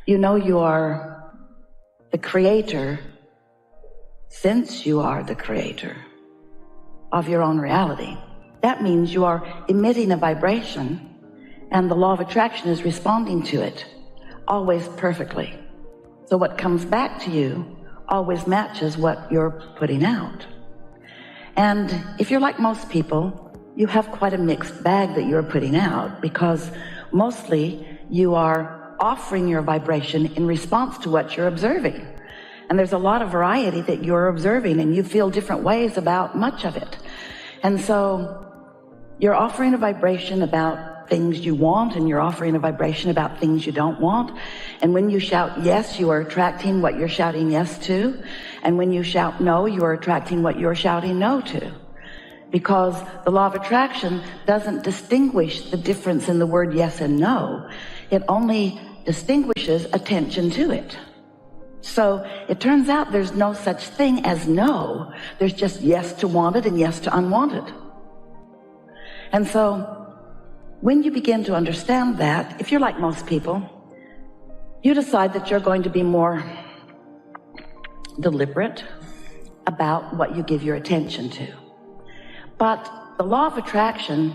You know you are the creator since you are the creator of your own reality. That means you are emitting a vibration, and the law of attraction is responding to it, always perfectly. So what comes back to you always matches what you're putting out. And if you're like most people, you have quite a mixed bag that you're putting out, because mostly you are offering your vibration in response to what you're observing. And there's a lot of variety that you're observing, and you feel different ways about much of it. And so you're offering a vibration about things you want, and you're offering a vibration about things you don't want. And when you shout yes, you are attracting what you're shouting yes to. And when you shout no, you are attracting what you're shouting no to. Because the law of attraction doesn't distinguish the difference in the word yes and no. It only distinguishes attention to it. So it turns out there's no such thing as no. There's just yes to wanted and yes to unwanted. And so when you begin to understand that, if you're like most people, you decide that you're going to be more deliberate about what you give your attention to. But the law of attraction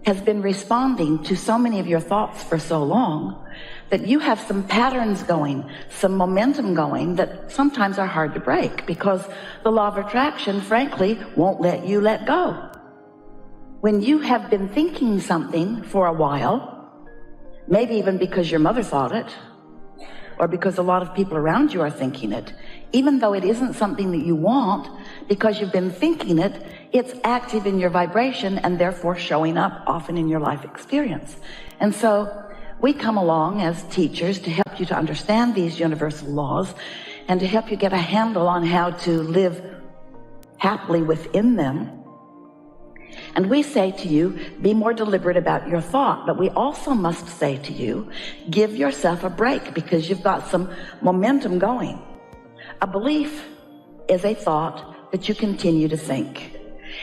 has been responding to so many of your thoughts for so long that you have some patterns going, some momentum going that sometimes are hard to break, because the law of attraction, frankly, won't let you let go. When you have been thinking something for a while, maybe even because your mother thought it, or because a lot of people around you are thinking it, even though it isn't something that you want, because you've been thinking it, it's active in your vibration and therefore showing up often in your life experience. And so we come along as teachers to help you to understand these universal laws and to help you get a handle on how to live happily within them. And we say to you, be more deliberate about your thought, but we also must say to you, give yourself a break, because you've got some momentum going. A belief is a thought that you continue to think.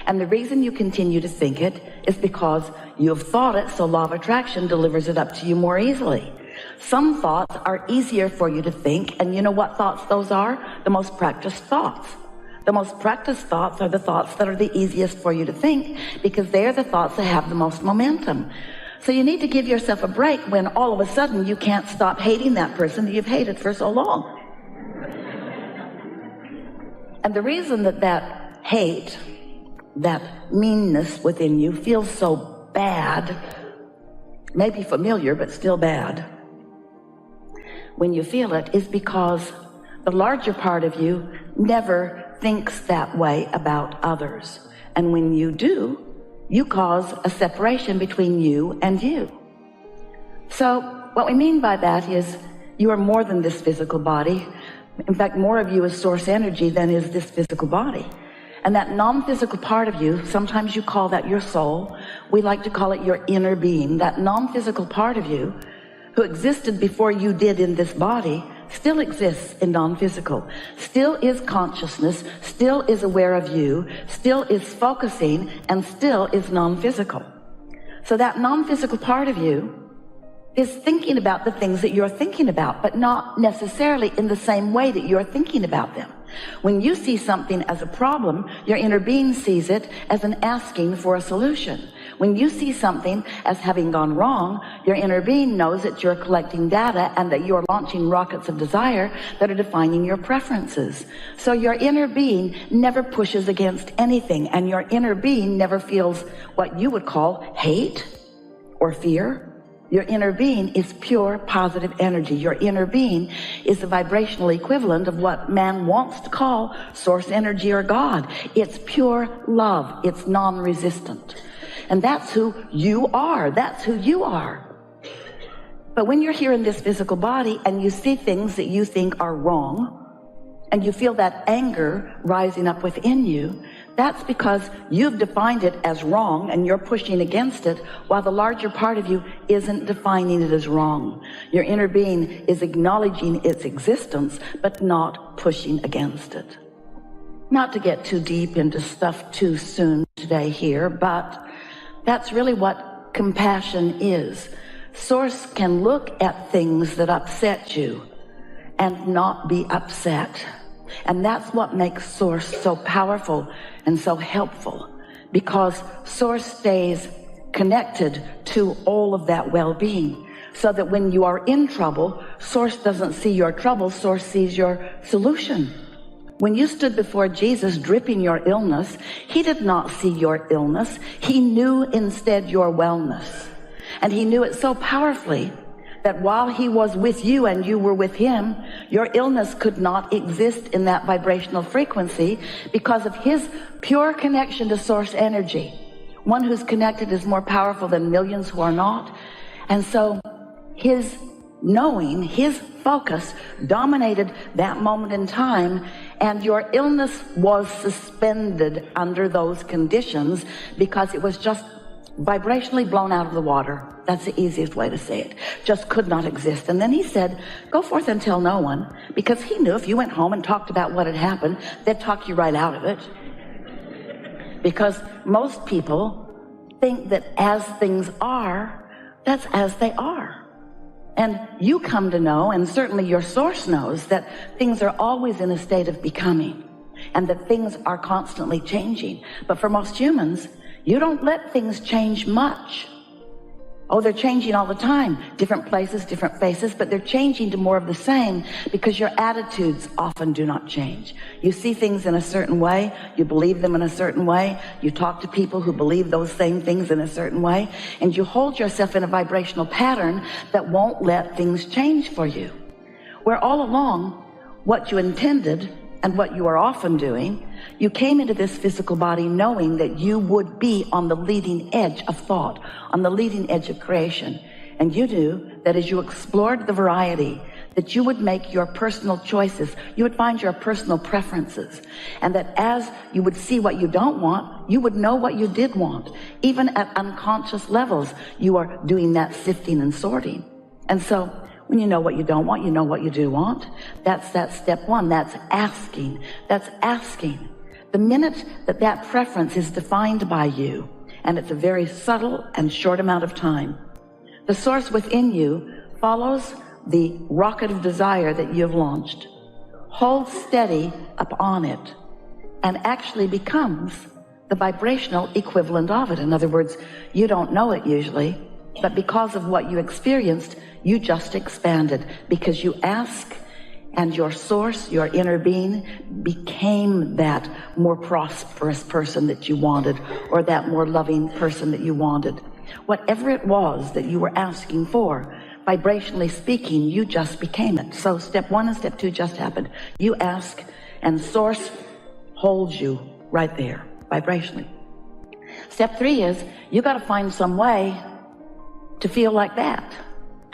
And the reason you continue to think it is because you've thought it, so law of attraction delivers it up to you more easily. Some thoughts are easier for you to think, and you know what thoughts those are? The most practiced thoughts. The most practiced thoughts are the thoughts that are the easiest for you to think, because they're the thoughts that have the most momentum. So you need to give yourself a break when all of a sudden you can't stop hating that person that you've hated for so long. And the reason that that hate, that meanness within you feels so bad, maybe familiar, but still bad, when you feel it, is because the larger part of you never thinks that way about others. And when you do, you cause a separation between you and you. So what we mean by that is you are more than this physical body. In fact, more of you is source energy than is this physical body. And that non-physical part of you, sometimes you call that your soul. We like to call it your inner being. That non-physical part of you, who existed before you did in this body, still exists in non-physical, still is consciousness, still is aware of you, still is focusing, and still is non-physical. So that non-physical part of you is thinking about the things that you're thinking about, but not necessarily in the same way that you're thinking about them. When you see something as a problem, your inner being sees it as an asking for a solution. When you see something as having gone wrong, your inner being knows that you're collecting data and that you're launching rockets of desire that are defining your preferences. So your inner being never pushes against anything, and your inner being never feels what you would call hate or fear. Your inner being is pure positive energy. Your inner being is the vibrational equivalent of what man wants to call source energy or God. It's pure love. It's non-resistant. And that's who you are. That's who you are. But when you're here in this physical body and you see things that you think are wrong, and you feel that anger rising up within you, that's because you've defined it as wrong and you're pushing against it, while the larger part of you isn't defining it as wrong. Your inner being is acknowledging its existence, but not pushing against it. Not to get too deep into stuff too soon today here, but that's really what compassion is. Source can look at things that upset you and not be upset. And that's what makes Source so powerful and so helpful, because Source stays connected to all of that well-being, so that when you are in trouble, Source doesn't see your trouble, Source sees your solution. When you stood before Jesus dripping your illness, he did not see your illness. He knew instead your wellness. And he knew it so powerfully that while he was with you and you were with him, your illness could not exist in that vibrational frequency because of his pure connection to Source energy. One who's connected is more powerful than millions who are not. And so his knowing, his focus dominated that moment in time, and your illness was suspended under those conditions because it was just vibrationally blown out of the water. That's the easiest way to say it. Just could not exist. And then he said, go forth and tell no one, because he knew if you went home and talked about what had happened, they'd talk you right out of it. Because most people think that as things are, that's as they are. And you come to know, and certainly your Source knows, that things are always in a state of becoming, and that things are constantly changing. But for most humans, you don't let things change much. Oh, they're changing all the time. Different places, different faces, but they're changing to more of the same because your attitudes often do not change. You see things in a certain way, you believe them in a certain way, you talk to people who believe those same things in a certain way, and you hold yourself in a vibrational pattern that won't let things change for you. Where all along, what you intended and what you are often doing, you came into this physical body knowing that you would be on the leading edge of thought, on the leading edge of creation. And you knew that as you explored the variety, that you would make your personal choices, you would find your personal preferences, and that as you would see what you don't want, you would know what you did want. Even at unconscious levels, you are doing that sifting and sorting. And so when you know what you don't want, you know what you do want. That's that step one. That's asking. That's asking. The minute that that preference is defined by you, and it's a very subtle and short amount of time, the Source within you follows the rocket of desire that you've launched, holds steady upon it, and actually becomes the vibrational equivalent of it. In other words, you don't know it usually, but because of what you experienced, you just expanded because you ask, and your Source, your inner being, became that more prosperous person that you wanted, or that more loving person that you wanted. Whatever it was that you were asking for, vibrationally speaking, you just became it. So step one and step two just happened. You ask, and Source holds you right there, vibrationally. Step three is, you got to find some way to feel like that.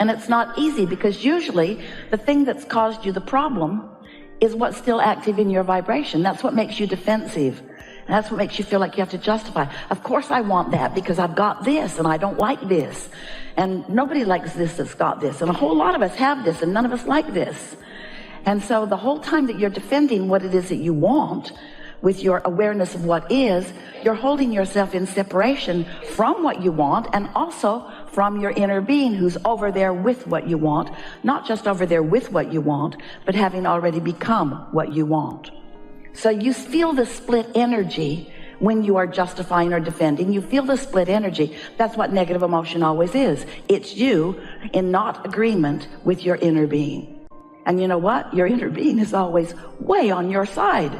And it's not easy, because usually the thing that's caused you the problem is what's still active in your vibration. That's what makes you defensive. And that's what makes you feel like you have to justify. Of course I want that because I've got this and I don't like this. And nobody likes this that's got this. And a whole lot of us have this and none of us like this. And so the whole time that you're defending what it is that you want, with your awareness of what is, you're holding yourself in separation from what you want, and also from your inner being who's over there with what you want, not just over there with what you want, but having already become what you want. So you feel the split energy when you are justifying or defending. You feel the split energy. That's what negative emotion always is. It's you in not agreement with your inner being. And you know what? Your inner being is always way on your side.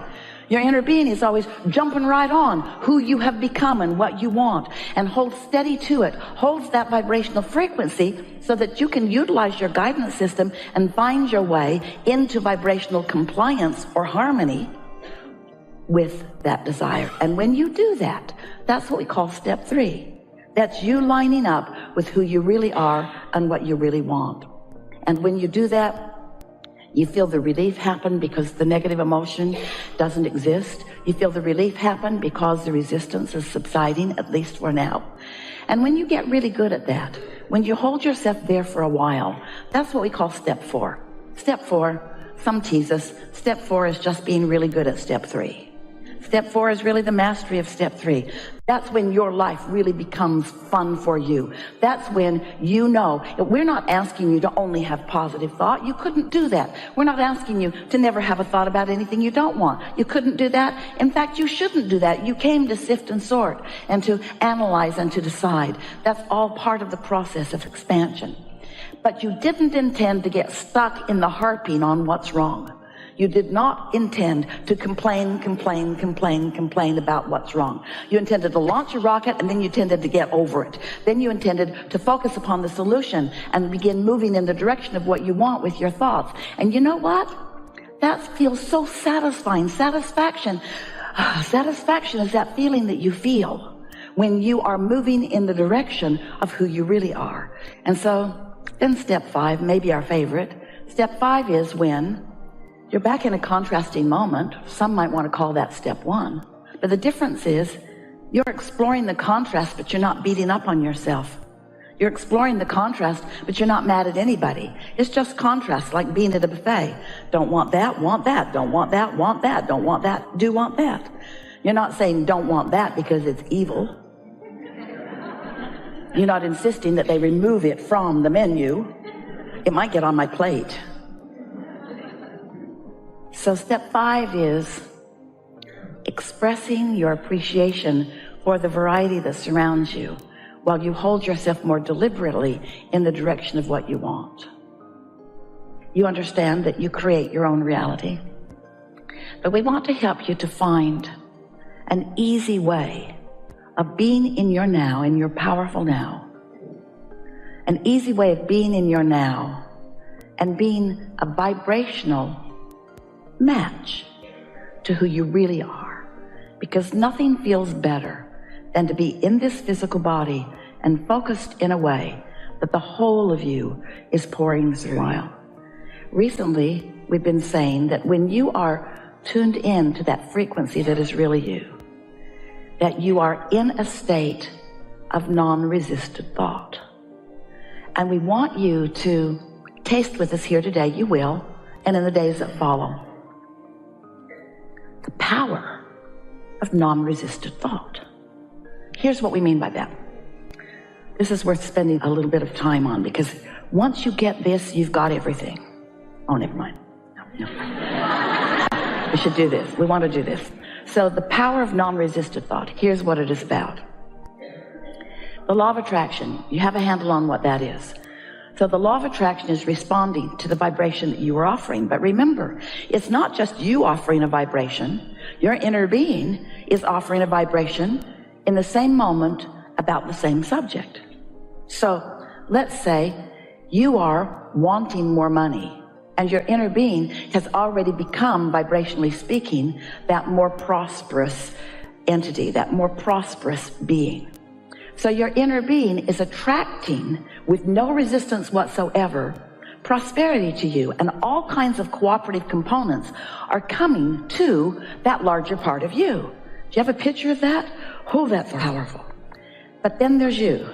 Your inner being is always jumping right on who you have become and what you want, and holds steady to it, holds that vibrational frequency so that you can utilize your guidance system and find your way into vibrational compliance or harmony with that desire. And when you do that, that's what we call step three. That's you lining up with who you really are and what you really want. And when you do that, you feel the relief happen because the negative emotion doesn't exist. You feel the relief happen because the resistance is subsiding, at least for now. And when you get really good at that, when you hold yourself there for a while, that's what we call step four. Step four, some tease us, step four is just being really good at step three. Step 4 is really the mastery of step 3. That's when your life really becomes fun for you. That's when you know. We're not asking you to only have positive thought. You couldn't do that. We're not asking you to never have a thought about anything you don't want. You couldn't do that. In fact, you shouldn't do that. You came to sift and sort and to analyze and to decide. That's all part of the process of expansion. But you didn't intend to get stuck in the harping on what's wrong. You did not intend to complain about what's wrong. You intended to launch a rocket, and then you intended to get over it. Then you intended to focus upon the solution and begin moving in the direction of what you want with your thoughts. And you know what? That feels so satisfying. Satisfaction is that feeling that you feel when you are moving in the direction of who you really are. And so then step 5, maybe our favorite. Step 5 is when you're back in a contrasting moment. Some might want to call that step 1. But the difference is you're exploring the contrast, but you're not beating up on yourself. You're exploring the contrast, but you're not mad at anybody. It's just contrast, like being at a buffet. Don't want that, want that. Don't want that, want that. Don't want that, do want that. You're not saying don't want that because it's evil. You're not insisting that they remove it from the menu. It might get on my plate. So step 5 is expressing your appreciation for the variety that surrounds you while you hold yourself more deliberately in the direction of what you want. You understand that you create your own reality, but we want to help you to find an easy way of being in your now, in your powerful now. An easy way of being in your now and being a vibrational match to who you really are, because nothing feels better than to be in this physical body and focused in a way that the whole of you is pouring through. Recently, we've been saying that when you are tuned in to that frequency that is really you, that you are in a state of non-resistant thought. And we want you to taste with us here today, you will, and in the days that follow, the power of non-resistant thought. Here's what we mean by that. This is worth spending a little bit of time on, because once you get this, you've got everything. Oh, never mind. No. We should do this. We want to do this. So the power of non-resistant thought, here's what it is about. The law of attraction, you have a handle on what that is. So the law of attraction is responding to the vibration that you are offering. But remember, it's not just you offering a vibration. Your inner being is offering a vibration in the same moment about the same subject. So let's say you are wanting more money, and your inner being has already become, vibrationally speaking, that more prosperous entity, that more prosperous being. So your inner being is attracting, with no resistance whatsoever, prosperity to you, and all kinds of cooperative components are coming to that larger part of you. Do you have a picture of that? Oh, that's powerful. But then there's you.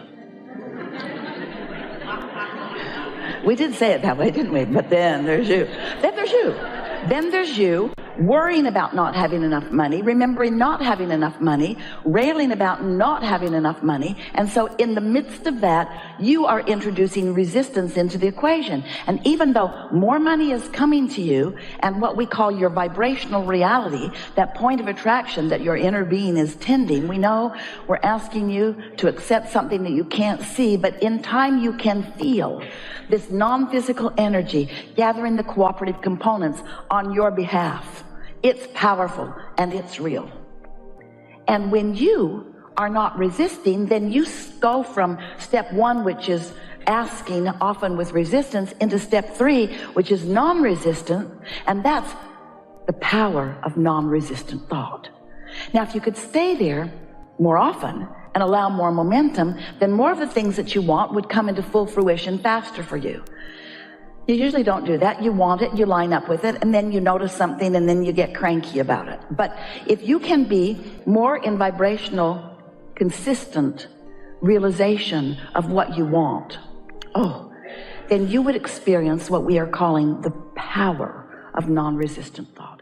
We did say it that way, didn't we? But then there's you. Then there's you. Then there's you worrying about not having enough money, remembering not having enough money, railing about not having enough money. And so in the midst of that, you are introducing resistance into the equation. And even though more money is coming to you, and what we call your vibrational reality, that point of attraction that your inner being is tending, we know we're asking you to accept something that you can't see, but in time you can feel this non-physical energy gathering the cooperative components on your behalf. It's powerful and it's real. And when you are not resisting, then you go from step 1, which is asking, often with resistance, into step 3, which is non-resistant, and that's the power of non-resistant thought. Now, if you could stay there more often and allow more momentum, then more of the things that you want would come into full fruition faster for you. You usually don't do that. You want it, you line up with it, and then you notice something, and then you get cranky about it. But if you can be more in vibrational, consistent realization of what you want, then you would experience what we are calling the power of non-resistant thought.